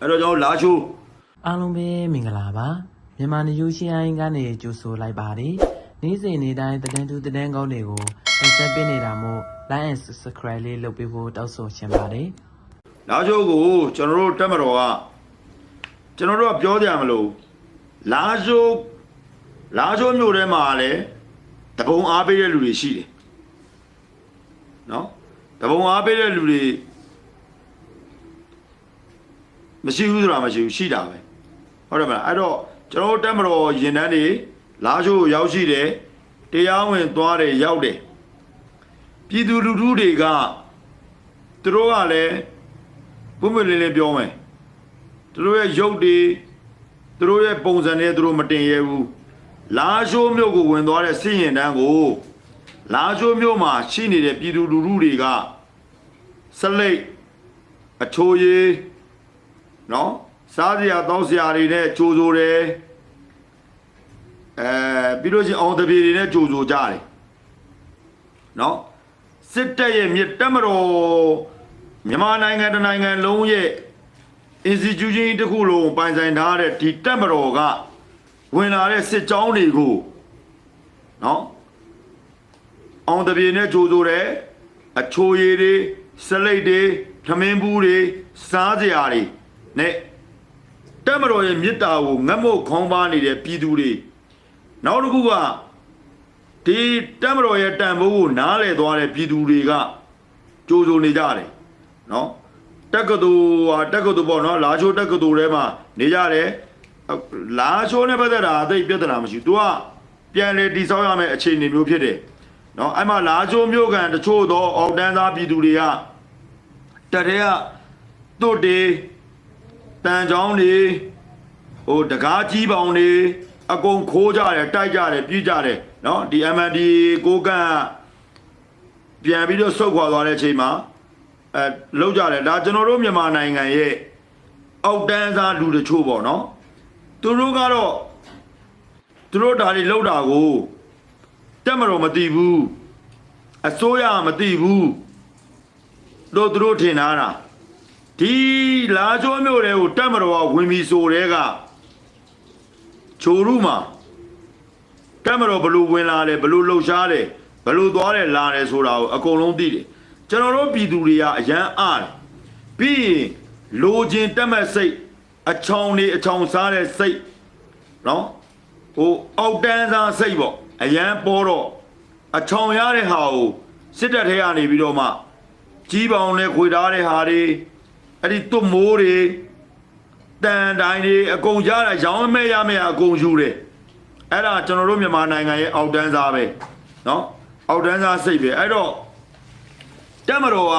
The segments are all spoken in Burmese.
အဲ့တော့ကျွန်တော်လာချိုး အားလုံးပဲမင်္ဂလာပါမြန်မာနေယူရှင်းအိုင်းကနေကြိုဆိုလိုက်ပါတယ်နေ့စဉ်နေ့တိုင်းတည်တည်ကောင်းတွေကိုတင်ဆက်ပေးနေတာမို့ like and subscribe လေးလုပ်ပေးဖို့တောက်ဆိုချင်ပါတယ် လာချိုးကိုကျွန်တော်တို့တက်မတော်ကကျွန်တော်တို့ကပြောကြမလို့လာချိုးမျိုးထဲမှာလည်းတပုံအားပေးတဲ့လူတွေရှိတယ်နော်တပုံအားပေးတဲ့လူတွေမရှိဘူးဆိုတာမရှိဘူးရှိတာပဲဟုတ်တယ်မလားအဲ့တော့ကျွန်တော်တို့တက်မတော်ရင်တန်းတွေလာချိုးကိုရောက်ရှိတယ်တရားဝင်သွားတယ်ရောက်တယ်ပြည်သူလူထုတွေကသူတို့ကလည်းဘုမလေးလေးပြောမယ်သူတို့ရဲ့ရုပ်တွေသူတို့ရဲ့ပုံစံတွေသူတို့မတင်ရဘူးလာချိုးမြို့ကိုဝင်သွားတဲ့စစ်ရင်တန်းကိုလာချိုးမြို့မှာရှိနေတဲ့ပြည်သူလူထုတွေကစလိတ်အချိုးရည်နော်စားစရာတောက်စရာတွေနဲ့ကြိုးစိုးတယ်ပြီးလို့ချင်းအောင်တပြေတွေနဲ့ကြိုးစိုးကြတယ်နော်စစ်တပ်ရဲ့မြစ်တက်မတော်မြန်မာနိုင်ငံတနိုင်ငံလုံးရဲ့ institution တစ်ခုလုံးပိုင်ဆိုင်ထားတဲ့ဒီတက်မတော်ကဝင်လာတဲ့စစ်ကြောင်းတွေကိုနော်အောင်တပြေနဲ့ကြိုးစိုးတယ်အချိုးရည်တွေစလိတ်တွေထမင်းဘူးတွေစားစရာတွေနဲ့တက်မတော်ရဲ့မြစ်တာကိုငတ်မုတ်ခေါင်းပါနေတဲ့ပြည်သူတွေနောက်တစ်ခုကဒီတက်မတော်ရဲ့တန်ဖိုးကိုနားလည်သွားတဲ့ပြည်သူတွေကကြိုးစိုးနေကြတယ်နော်တက္ကသိုလ်ပေါ့နော်လာချိုးတက္ကသိုလ်ထဲမှာနေကြတယ်လာချိုးနဲ့ပတ်သက်တာအသိပြဿနာမရှိဘူး तू ကပြန်လေတိဆောက်ရမယ့်အခြေအနေမျိုးဖြစ်တယ်နော်အဲ့မှာလာချိုးမျိုးကန်တချို့သောအောက်တန်းသားပြည်သူတွေကတက်တဲ့ကတုတ်တွေတန်ချောင်းတွေဟိုတကားကြီးပေါင်တွေအကုန်ခိုးကြတယ်တိုက်ကြတယ်ပြစ်ကြတယ်နော်ဒီ MND ကိုကန့်ပြန်ပြီးတော့ဆုတ်ခွာသွားတဲ့အချိန်မှာလောက်ကြတယ်ဒါကျွန်တော်တို့မြန်မာနိုင်ငံရဲ့အောက်တန်းသားလူတချို့ပေါ့နော်သူတို့ကတော့သူတို့ဒါတွေလောက်တာကိုတက်မတော်မသိဘူးအစိုးရမသိဘူးတို့သူတို့ထင်ထားတာဒီလာချိုးမျိုးတွေကိုတက်မတော်ကဝင်ပြီးဆိုတဲ့ကချိုရုမှာတက်မတော်ဘလို့ဝင်လာတယ်ဘလို့လှုပ်ရှားတယ်ဘလို့သွားတယ်လာတယ်ဆိုတာကိုအကုန်လုံးသိတယ်ကျွန်တော်တို့ပြည်သူတွေကအရန်အားတယ်ပြီးရင်လိုချင်တက်မဲ့စိတ်အချောင်နေအချောင်စားတဲ့စိတ်နော်ဟိုအောက်တန်းစားစိတ်ပေါ့အရန်ပေါ်တော့အချောင်ရတဲ့ဟာကိုစစ်တပ်ထဲကနေပြီးတော့မှကြီးပေါင်နဲ့ခွေထားတဲ့ဟာတွေအဲ့ဒီသွတ်မိုးတွေတန်တိုင်းတွေအကုန်ရတာရောင်းမဲ့ရမဲ့အကုန်ယူတယ်အဲ့ဒါကျွန်တော်တို့မြန်မာနိုင်ငံရဲ့အောက်တန်းစားပဲနော်အောက်တန်းစားစိတ်ပဲအဲ့တော့တက်မတော်က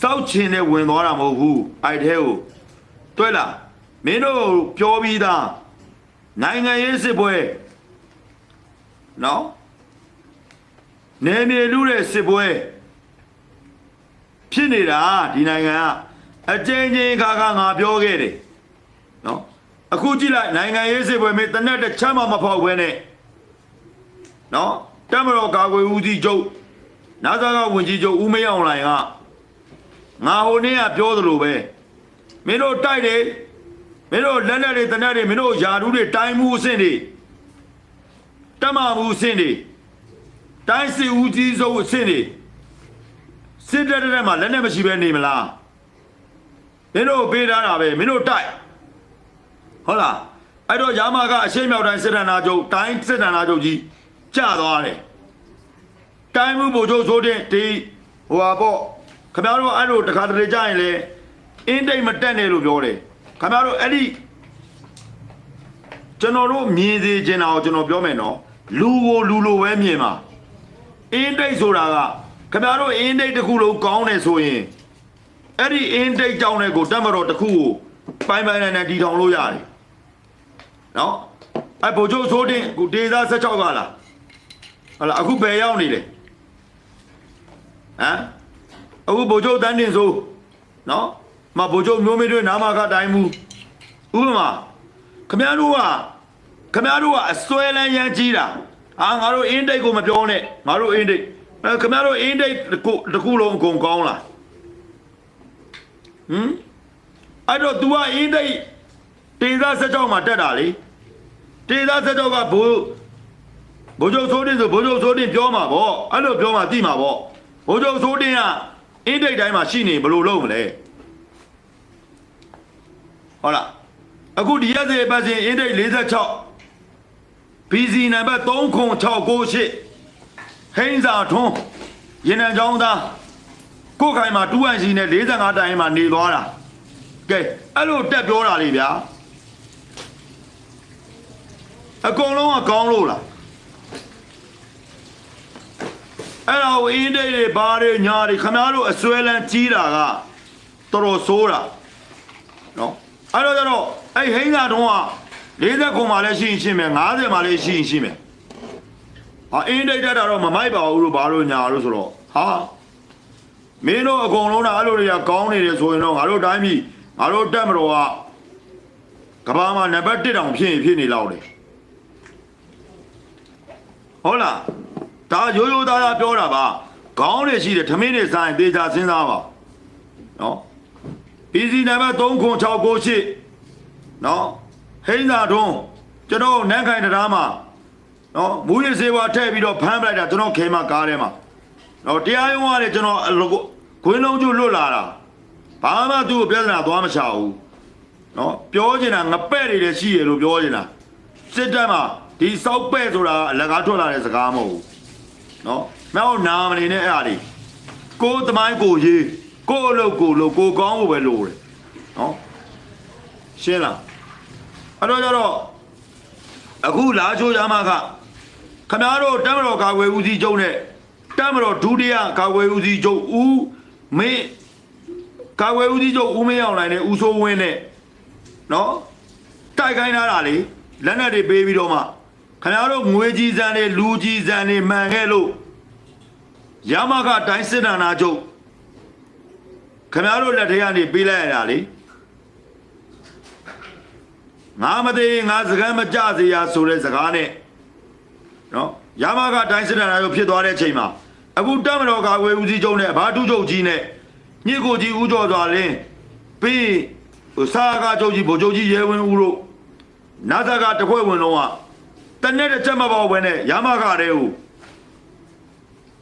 စောက်ချင်နဲ့ဝင်သွားတာမဟုတ်ဘူးအဲ့ထဲကိုတွေ့လားမင်းတို့ပြောပြီးသားနိုင်ငံရေးစစ်ပွဲနော်နေမြေလူတဲ့စစ်ပွဲဖြစ်နေတာဒီနိုင်ငံကအကျဉ်းချင်းခါခါငါပြောခဲ့တယ်နော်အခုကြည့်လိုက်နိုင်ငံရေးစစ်ပွဲမေးတနက်တစ်ချမ်းမှမဖောက်ဘဲနဲ့နော်တက်မတော်ကာကွယ်ဦးစီးချုပ်နာဇာကဝင်ကြီးချုပ်ဦးမေအောင်လှိုင်ကငါဟိုနေ့ကပြောသလိုပဲမင်းတို့တိုက်တယ်မင်းတို့လက်လက်တွေတနက်တွေမင်းတို့ယာဓုတွေတိုင်းမှုအဆင့်တွေတက်မမှုအဆင့်တွေတိုင်းစစ်ဦးကြီးဆုံးအဆင့်တွေစစ်တပ်တဲ့မှာလက်နဲ့မရှိဘဲနေမလားမင်းတို့ပေးထားတာပဲမင်းတို့တိုက်ဟုတ်လားအဲ့တော့ရာမကအရှေ့မြောက်တိုင်းစစ်ဌာနချုပ်တိုင်းစစ်ဌာနချုပ်ကြီးကျသွားတယ်တိုင်းမှုဗိုလ်ချုပ်ဆိုတဲ့ဒီဟိုပါပေါ့ခင်ဗျားတို့အဲ့လိုတခါတလေကြရင်လေအင်းတိတ်မတက်နဲ့လို့ပြောတယ်ခင်ဗျားတို့အဲ့ဒီကျွန်တော်တို့မြင်စေချင်တာကိုကျွန်တော်ပြောမယ်နော်လူကိုလူလိုပဲမြင်ပါအင်းတိတ်ဆိုတာကခင်ဗျားတို့အင်းတိတ်တစ်ခုလုံးကောင်းတယ်ဆိုရင်အဲ့ဒီအင်းတိတ်ကြောင်းတဲ့ကိုတက်မတော်တစ်ခုကိုပိုင်းပိုင်းနိုင်တီထောင်လို့ရတယ်နော်အဲ့ဗိုလ်ချုပ်ဆိုတဲ့ကိုဒေသ16ကလားဟုတ်လားအခုဘယ်ရောက်နေလဲဟမ်အခုဗိုလ်ချုပ်တန်းတင်ဆိုနော်မဗိုလ်ချုပ်မျိုးမေးတွေနာမကတိုင်းမူဥပမာခင်ဗျားတို့ကအစွဲလန်းရမ်းကြီးတာငါတို့အင်းတိတ်ကိုမပြောနဲ့ငါတို့အင်းတိတ်ခင်ဗျားတို့အင်းတိတ်တစ်ခုလုံးအကုန်ကောင်းလားဟမ် အဲ့တော့ तू ကအင်းတိတ်တေသား16မှာတက်တာလေတေသား16ကဘိုးချုပ်စိုးတင်ဆိုဘိုးချုပ်စိုးတင်ပြောမှာပေါ့အဲ့လိုပြောမှာသိမှာပေါ့ဘိုးချုပ်စိုးတင်ကအင်းတိတ်တိုင်းမှာရှိနေဘယ်လိုလုပ်မလဲဟုတ်လားအခုဒီရက်စေပတ်စဉ်အင်းတိတ်46 BC နံပါတ်30698ဟိန်းစာထွန်းရင်နံချောင်းသားကိုခိုင်မှာ2IC နဲ့45တိုင်မှာနေသွားတာကဲအဲ့လိုတက်ပြောတာလေဗျာအကုန်လုံးကကောင်းလို့လားအဲ့တော့အင်းတိတ်တွေဘာတွေညာတွေခမားတို့အစွဲလန်းကြီးတာကတော်တော်ဆိုးတာနော်အဲ့တော့ကျတော့အဲ့ဟိန်းသာတုံးက40ခုမှလည်းရှိမယ်50မှလည်းရှိမယ်ဟာအင်းတိတ်တက်တာတော့မမိုက်ပါဘူးလို့ဘာလို့ညာလို့ဆိုတော့ဟာမင်းတို့အကုန်လုံးကအဲ့လိုတွေကကောင်းနေတယ်ဆိုရင်တော့ငါတို့တိုင်းပြည်ငါတို့တက်မတော်ကကဘာမှာနံပါတ်1တောင်ဖြစ်နေလောက်တယ်ဟုတ်လားဒါရိုးရိုးသားသားပြောတာပါခေါင်းတွေရှိတယ်ထမင်းတွေစားရင်သေချာစဉ်းစားပါနော် BC နံပါတ်30698နော်ဟိန်းသာတွန်းကျွန်တော်နန်းခိုင်တရားမှာနော်မူရစေဝါထည့်ပြီးတော့ဖမ်းပလိုက်တာကျွန်တော်ခဲမကားထဲမှာနော်တရားရုံးကလည်းကျွန်တော်ခွင်းလုံးကျလွတ်လာတာဘာမှသူ့ကိုပြဿနာသွားမချဘူးနော်ပြောချင်တာငပဲ့တွေလည်းရှိရလို့ပြောချင်တာစစ်တပ်မှာဒီစောက်ပဲ့ဆိုတာအလကားထွက်လာတဲ့စကားမဟုတ်ဘူးနော်မဟုတ်နာမနေနဲ့အဲ့ဒါလေးကိုသမိုင်းကိုရေးကိုအလုပ်ကိုလုပ်ကိုကောင်းဖို့ပဲလိုတယ်နော်ရှင်းလားအဲ့တော့ကျတော့အခုလာချိုးရမှာခမရတို့တမတော်ကာကွယ်ဦးစီးချုပ်နဲ့တမတော်ဒုတိယကာကွယ်ဦးစီးချုပ်ဦးမင်းကာကွယ်ဦးစီးချုပ်ဦးမင်းအောင်နိုင်နဲ့ဦးစိုးဝင်းနဲ့နော်တိုက်ခိုင်းထားတာလေလက်နက်တွေပေးပြီးတော့မှခင်ဗျားတို့ငွေကြီးစံတွေလူကြီးစံတွေမှန်ခဲ့လို့ရမခတိုင်းစစ်ဌာနချုပ်ခင်ဗျားတို့လက်ထဲကနေပေးလိုက်ရတာလေငါမသေးငါစကားမကြစေရဆိုတဲ့စကားနဲ့နော်ရမခတိုင်းစစ်ဌာနချုပ်ဖြစ်သွားတဲ့အချိန်မှာအခုတမတော်ကာကွယ်ဦးစီးချုပ်နဲ့ဘာတူချုပ်ကြီးနဲ့ညစ်ကိုကြီးဦးကျော်စွာလင်းပြီးစာကားချုပ်ကြီးဗိုလ်ချုပ်ကြီးရဲဝင်းဦးတို့နာဇကတခွဲဝင်လုံးကတနေ့တစ်ချက်မပေါ့ဘဲနဲ့ရမခတဲ့ကို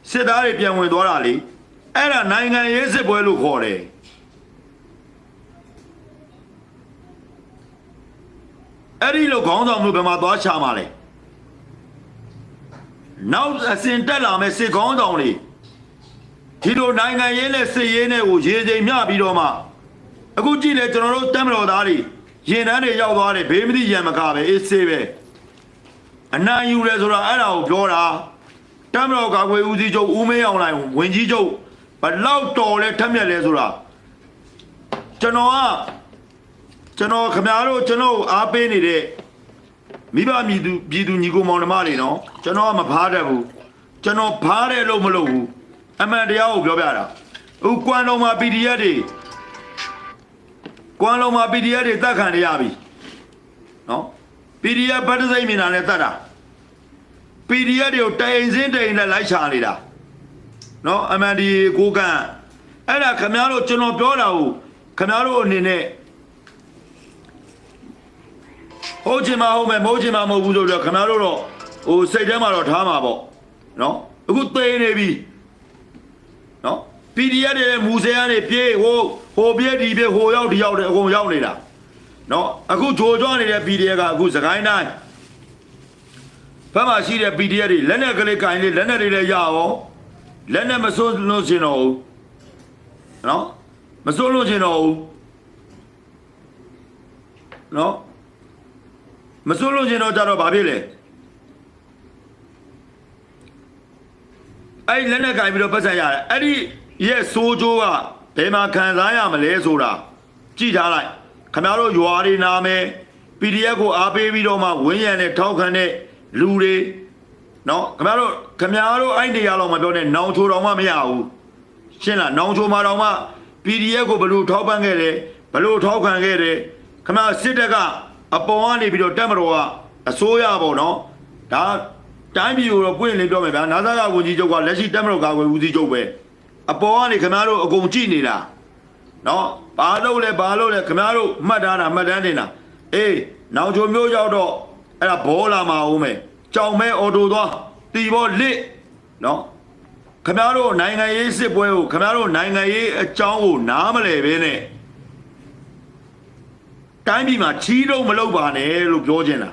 စစ်သားတွေပြန်ဝင်သွားတာလေအဲ့ဒါနိုင်ငံရေးစစ်ပွဲလို့ခေါ်တယ်အဲ့ဒီလိုခေါင်းဆောင်မျိုးဘယ်မှာသွားချမှာလဲနောက်အစဉ်တက်လာမဲ့စစ်ခေါင်းဆောင်တွေဒီလိုနိုင်ငံရေးနဲ့စစ်ရေးနဲ့ကိုရေချိန်မျှပြီးတော့မှအခုကြည့်လေကျွန်တော်တို့တက်မတော်သားတွေရင်တန်းတွေရောက်သွားတယ်ဘေးမသိရံမကပဲအေးဆေးပဲအနိုင်ယူတယ်ဆိုတာအဲ့ဒါကိုပြောတာတမတော်ကာကွယ်ဦးစီးချုပ်ဦးမင်းအောင်လှိုင်ဝင်ကြီးချုပ်ဘလောက်တော်လဲထက်မြက်လဲဆိုတာကျွန်တော်ခင်ဗျားတို့ကျွန်တော်အားပေးနေတဲ့မိဘပြည်သူညီကိုမောင်နှမတွေနော်ကျွန်တော်ကမဖားတတ်ဘူးကျွန်တော်ဖားတယ်လို့မလုပ်ဘူးအမှန်တရားကိုပြောပြတာအခုကွမ်လုံမှာ PDF တွေတတ်ခံရပြီနော် PDF ဘတ်စိမ့်မြင်တာနဲ့တတ်တာ PDF တွေကိုတိုင်စင်းတိုင်နဲ့လိုက်ချနေတာနော်အမှန်ဒီကိုကန်အဲ့ဒါခင်ဗျားတို့ကျွန်တော်ပြောတာကိုခင်ဗျားတို့အနေနဲ့ဟုတ်ချင်မဟုတ်မယ်မဟုတ်ချင်မမဟုတ်ဘူးဆိုတော့ခင်ဗျားတို့တော့ဟိုစိတ်ထဲမှာတော့ထားမှာပေါ့နော်အခုသိနေပြီနော် PDF တွေမူဆယ်ကနေပြေးဟိုပြေးဒီပြေးဟိုရောက်ဒီရောက်တယ်အကုန်ရောက်နေတာနော်အခုဂျိုကြွနေတဲ့ PDF ကအခုစကိုင်းတိုင်းဘက်မှာရှိတဲ့ PDF တွေလက်နဲ့ကလေးကင်လေးလက်နဲ့တွေလည်းရအောင်လက်နဲ့မစွန်းလို့ရှင်တော့ဘူးနော်မစွန်းလို့ရှင်တော့ဘူးနော်မစွန်းလို့ရှင်တော့ကြတော့ဘာဖြစ်လဲအဲ့လက်နဲ့ကင်ပြီးတော့ပတ်ဆက်ရတယ်အဲ့ဒီရဲ့စိုးကြိုးကဘယ်မှာခံစားရမလဲဆိုတာကြည့်ထားလိုက်ခင်ဗျားတို့ရွာတွေနာမယ် PDF ကိုအားပေးပြီးတော့မှဝင်းရံနဲ့ထောက်ခံတဲ့လူတွေနော်ခင်ဗျားတို့အဲ့နေရာလောက်မပြောနဲ့နောင်ချိုတော်မှမရဘူးရှင်းလားနောင်ချိုမှာတော်မှ PDF ကိုဘလို့ထောက်ပံ့ခဲ့တယ်ဘလို့ထောက်ခံခဲ့တယ်ခင်ဗျားစစ်တပ်ကအပေါ်ကနေပြီးတော့တက်မတော်ကအစိုးရပေါ့နော်ဒါတိုင်းပြည်ကိုတော့ပွင့်လင်းပြောမယ်ဗျာနာဇာကဝန်ကြီးချုပ်ကလက်ရှိတက်မတော်ကာကွယ်ဦးစီးချုပ်ပဲအပေါ်ကနေခင်ဗျားတို့အကုန်ကြည့်နေတာ နော်ဘာလို့လဲခင်ဗျားတို့မှတ်ထားတာမှတ်တမ်းတင်တာအေးနောင်ချိုမျိုးရောက်တော့အဲ့ဒါဘောလာမှာဦးမယ်ကြောင်မဲအော်တိုသွားတီဘောလစ်နော်ခင်ဗျားတို့နိုင်ငံရေးစစ်ပွဲကိုခင်ဗျားတို့နိုင်ငံရေးအကြောင်းကိုနားမလဲပဲနဲ့တိုင်းပြည်မှာချီးတော့မလုပ်ပါနဲ့လို့ပြောချင်တာ